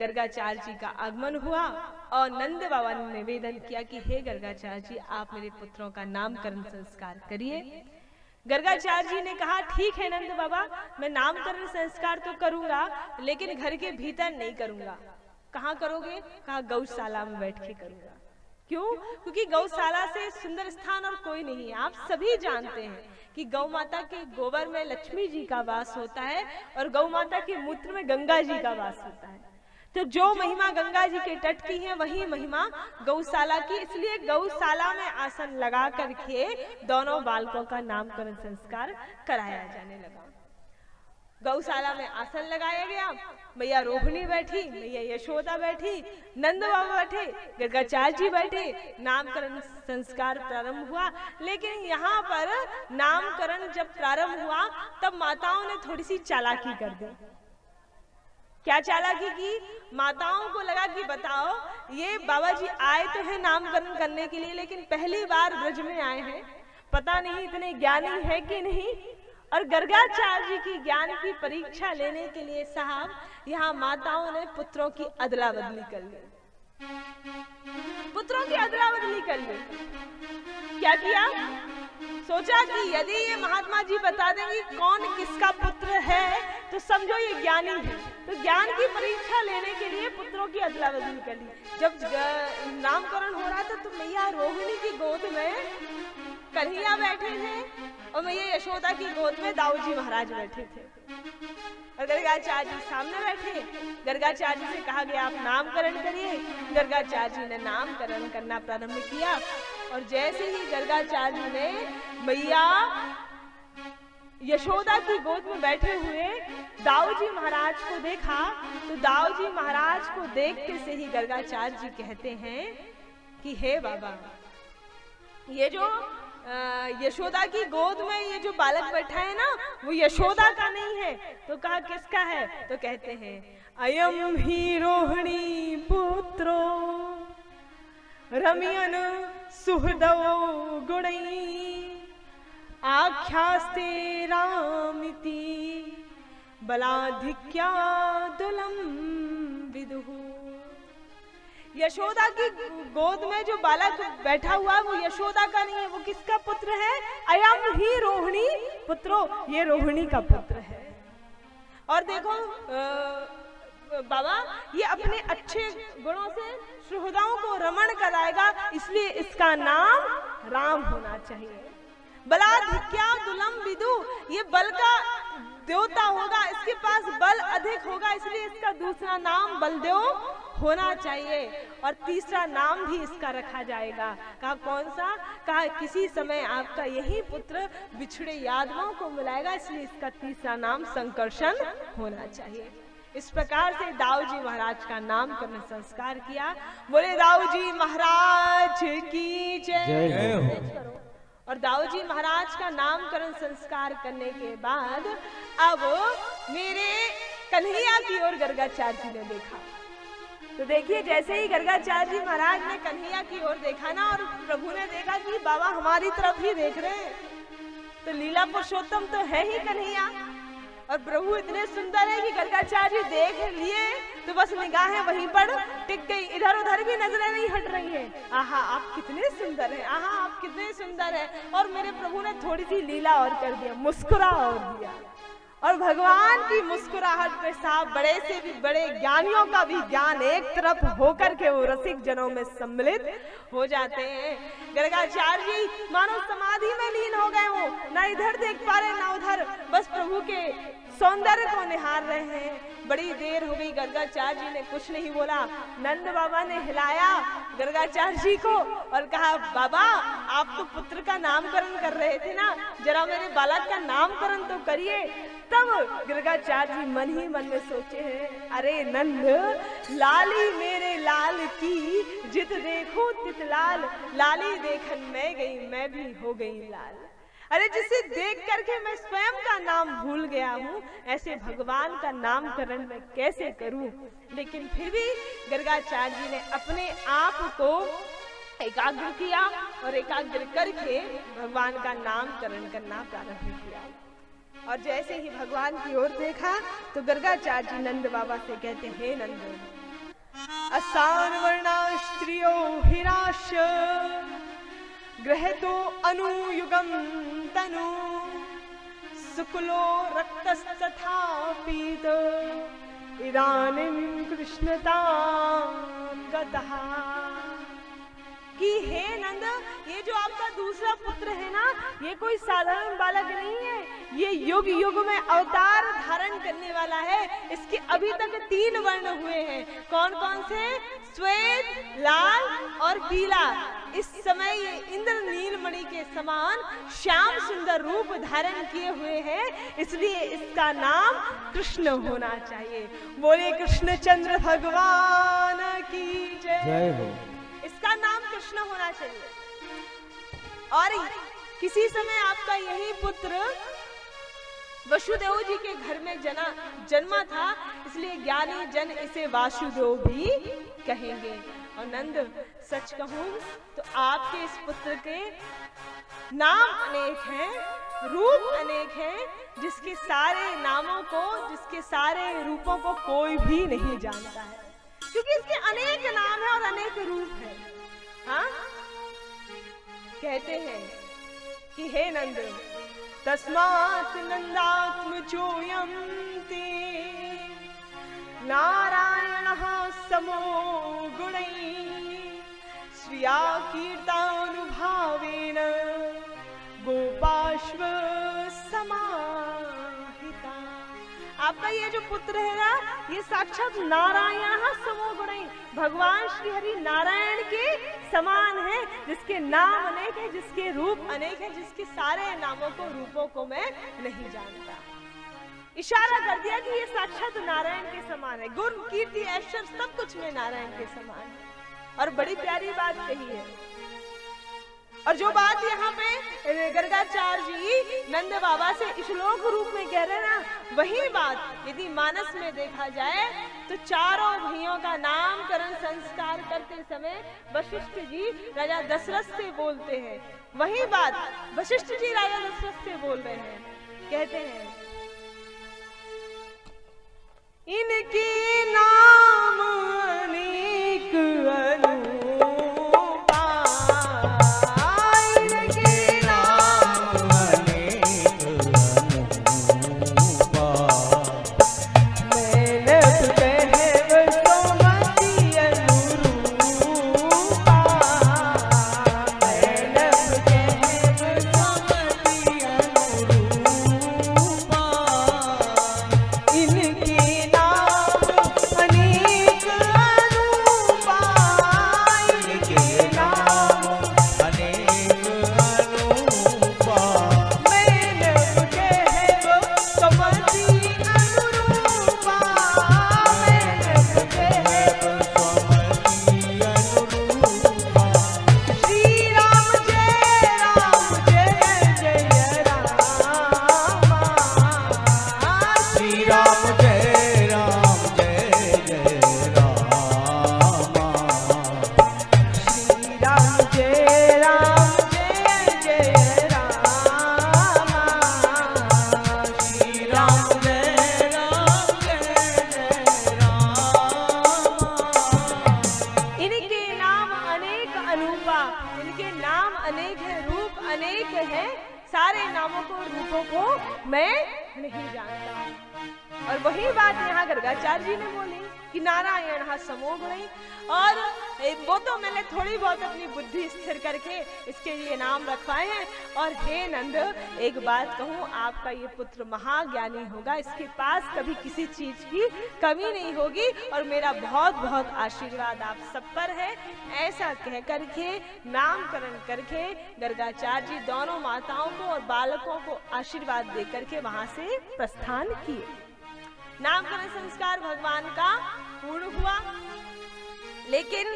गर्गाचार्य जी का आगमन हुआ और नंद बाबा ने निवेदन किया कि हे गर्गाचार्य जी, आप मेरे पुत्रों का नामकरण संस्कार करिए। गर्गाचार्य जी ने कहा ठीक है नंद बाबा, मैं नामकरण संस्कार तो करूंगा, लेकिन घर के भीतर नहीं करूंगा। कहाँ करोगे? कहा गौशाला में बैठ के करूंगा। क्यों? क्योंकि गौशाला से सुंदर स्थान और कोई नहीं है। आप सभी जानते हैं कि गौ माता के गोबर में लक्ष्मी जी का वास होता है और गौ माता के मूत्र में गंगा जी का वास होता है। तो जो महिमा गंगा जी के तट की है वही महिमा गौशाला की, इसलिए गौशाला में आसन लगा करके दोनों बालकों का नामकरण संस्कार कराया जाने लगा। गौशाला में आसन लगाया गया, मैया रोहिणी बैठी, मैया यशोदा बैठी, नंद बाबा बैठे, गर्गाचार्य जी बैठे, नामकरण संस्कार प्रारंभ हुआ। लेकिन यहाँ पर नामकरण जब प्रारंभ हुआ तब माताओं ने थोड़ी सी चालाकी कर दी। क्या चालाकी की? माताओं को लगा कि बताओ, ये बाबा जी आए तो है नामकरण करने के लिए, लेकिन पहली बार ब्रज में आए हैं, पता नहीं इतने ज्ञानी है कि नहीं। और गर्गाचार्य जी की ज्ञान की परीक्षा लेने के लिए साहब यहाँ माताओं ने पुत्रों की अदला बदली कर ली। पुत्रों की अदला बदली कर ली। क्या किया? सोचा कि यदि ये महात्मा जी बता देंगे कौन किसका पुत्र है तो समझो ये ज्ञानी है। तो ज्ञान की परीक्षा लेने के लिए पुत्रों की अदला बदली कर ली। जब नामकरण हो रहा था तो मैया रोहिणी की गोद में कन्हैया बैठे थे और मैया यशोदा की गोद में दाऊजी महाराज बैठे थे और गर्गाचार्य जी सामने बैठे। गर्गाचार्य जी से कहा गया आप नामकरण करिए। गर्गाचार्य जी ने नामकरण करना प्रारंभ किया और जैसे ही गर्गाचार्य जी ने मैया यशोदा की गोद में बैठे हुए दाऊजी महाराज को देखा तो दाऊजी महाराज को देखते से ही गर्गाचार्य जी कहते हैं कि हे बाबा, ये जो यशोदा की गोद में ये जो बालक बैठा है ना, वो यशोदा का नहीं है। तो कहा किसका है? तो कहते हैं अयम ही रोहिणी पुत्रो रमयन सुहृदो गुणै आख्यास्ते रामिति बलाधिक्यादुलम विदुः। यशोदा की गोद में जो बालक बैठा हुआ है वो यशोदा का नहीं है। वो किसका पुत्र है? अयम ही रोहिणी पुत्रो, ये रोहिणी का पुत्र है। और देखो बाबा, ये अपने अच्छे गुणों से सुहृदों को रमण कराएगा, इसलिए इसका नाम राम होना चाहिए। बलाधिक्यादुलम विदु, ये बल का देवता होगा, इसके पास बल अधिक होगा, इसलिए इसका दूसरा नाम बलदेव होना चाहिए। और तीसरा नाम भी इसका रखा जाएगा। कहा कौन सा? कहा किसी समय आपका यही पुत्र बिछड़े यादवों को मिलाएगा, इसलिए इसका तीसरा नाम संकर्षण होना चाहिए। इस प्रकार से दाऊजी महाराज का नामकरण संस्कार किया। बोले दाऊजी महाराज की जय। और दाऊजी महाराज का नामकरण संस्कार करने के बाद अब मेरे कन्हैया की ओर गर्गाचार्य जी ने देखा। तो देखिए, जैसे ही गर्गाचार्य जी महाराज ने कन्हैया की ओर देखा ना, और प्रभु ने देखा कि बाबा हमारी तरफ ही देख रहे हैं, तो लीला पुरुषोत्तम तो है ही कन्हैया और प्रभु इतने सुंदर है कि गर्गाचार्य जी देख लिए तो बस निगाहें वहीं पर टिक गई, इधर उधर भी नजरें नहीं हट रही हैं। आहा आप कितने सुंदर हैं, आहा आप कितने सुंदर हैं। और मेरे प्रभु ने थोड़ी सी लीला और कर दिया, मुस्कुरा और दिया। और भगवान की मुस्कुराहट पे साहब बड़े से भी बड़े ज्ञानियों का भी ज्ञान एक तरफ होकर के वो रसिक जनों में सम्मिलित हो जाते हैं। गर्गाचार्य जी मानो समाधि में लीन हो गए हो, ना इधर देख पा रहे ना उधर, बस प्रभु के सौंदर्य को निहार रहे हैं। बड़ी देर हो गई, गर्गाचार्य जी ने कुछ नहीं बोला। नंद बाबा ने हिलाया गर्गाचार्य जी को और कहा बाबा आप तो पुत्र का नामकरण कर रहे थे ना, जरा मेरे बालक का नामकरण तो करिए। तब गर्गाचार्य जी मन ही मन में सोचे हैं, अरे नंद लाली मेरे लाल की जित देखो तित लाल, लाली देखन मैं गई मैं भी हो गई लाल। अरे जिसे देख करके मैं स्वयं का नाम भूल गया हूँ, ऐसे भगवान का नामकरण मैं कैसे करूं। लेकिन फिर भी गर्गाचार्य जी ने अपने आप को एकाग्र किया और एकाग्र करके भगवान का नामकरण करना प्रारंभ किया। और जैसे ही भगवान की ओर देखा तो गर्गाचार्य जी नंद बाबा से कहते, हे नंद आसान वर्णा स्त्रियो हिराश गृहतो अनुयुगम तनु शुक्लो रक्तस्तथा पीत इदानीं कृष्णतां गतः। कि हे नंद, ये जो आपका दूसरा पुत्र है ना, ये कोई साधारण बालक नहीं है, ये युग युग में अवतार धारण करने वाला है। इसके अभी तक 3 वर्ण हुए हैं। कौन कौन से? श्वेत, लाल और पीला। इस समय ये इंद्र नीलमणि के समान श्याम सुंदर रूप धारण किए हुए हैं, इसलिए इसका नाम कृष्ण होना चाहिए। बोले कृष्णचंद्र भगवान की जय हो। इसका नाम कृष्ण होना चाहिए। और किसी समय आपका यही पुत्र वसुदेव जी के घर में जन्मा था, इसलिए ज्ञानी जन इसे वासुदेव भी कहेंगे। और नंद, सच कहूं तो आपके इस पुत्र के नाम अनेक हैं, रूप अनेक हैं, जिसके सारे नामों को, जिसके सारे रूपों को कोई भी नहीं जानता है, क्योंकि इसके अनेक नाम है और अनेक रूप है। हाँ, कहते हैं कि हे नंद, तस्मात् नंदात्मजोऽयं ते नारायणः समो गुणैः श्रिया कीर्तानुभावेन गोपाश्व समाहिता। आपका ये जो पुत्र है ना, ये साक्षात नारायण समो गुणैः, भगवान श्री हरि नारायण के समान है, जिसके नाम अनेक है, जिसके रूप अनेक है, जिसके सारे नामों को, रूपों को मैं नहीं जानता। इशारा कर दिया कि ये साक्षात नारायण के समान है। गुण, कीर्ति, ऐश्वर्य सब कुछ में नारायण के समान है। और बड़ी प्यारी बात कही है। और जो बात यहाँ पे गर्गाचार्य जी नंद बाबा से श्लोक रूप में कह रहे हैं ना, वही बात यदि मानस में देखा जाए तो चारों भाइयों का नामकरण संस्कार करते समय वशिष्ठ जी राजा दशरथ से बोलते हैं। वही बात वशिष्ठ जी राजा दशरथ से बोल रहे हैं। कहते हैं, इनके नाम अनेक मैं नहीं जानता हूँ। और वही बात यहाँ गर्गाचार्य जी ने बोली कि नारायण समो गुणैः। और वो तो मैंने थोड़ी बहुत अपनी बुद्धि स्थिर करके इसके लिए नाम रखवाए हैं। और हे नंद, एक बात कहूँ, आपका ये पुत्र महाज्ञानी होगा, इसके पास कभी किसी चीज की कमी नहीं होगी और मेरा बहुत बहुत आशीर्वाद आप सब पर है। ऐसा कह करके नामकरण करके गर्गाचार्य जी दोनों माताओं को और बालकों को आशीर्वाद दे करके वहां से प्रस्थान किए। नामकरण संस्कार भगवान का पूर्ण हुआ, लेकिन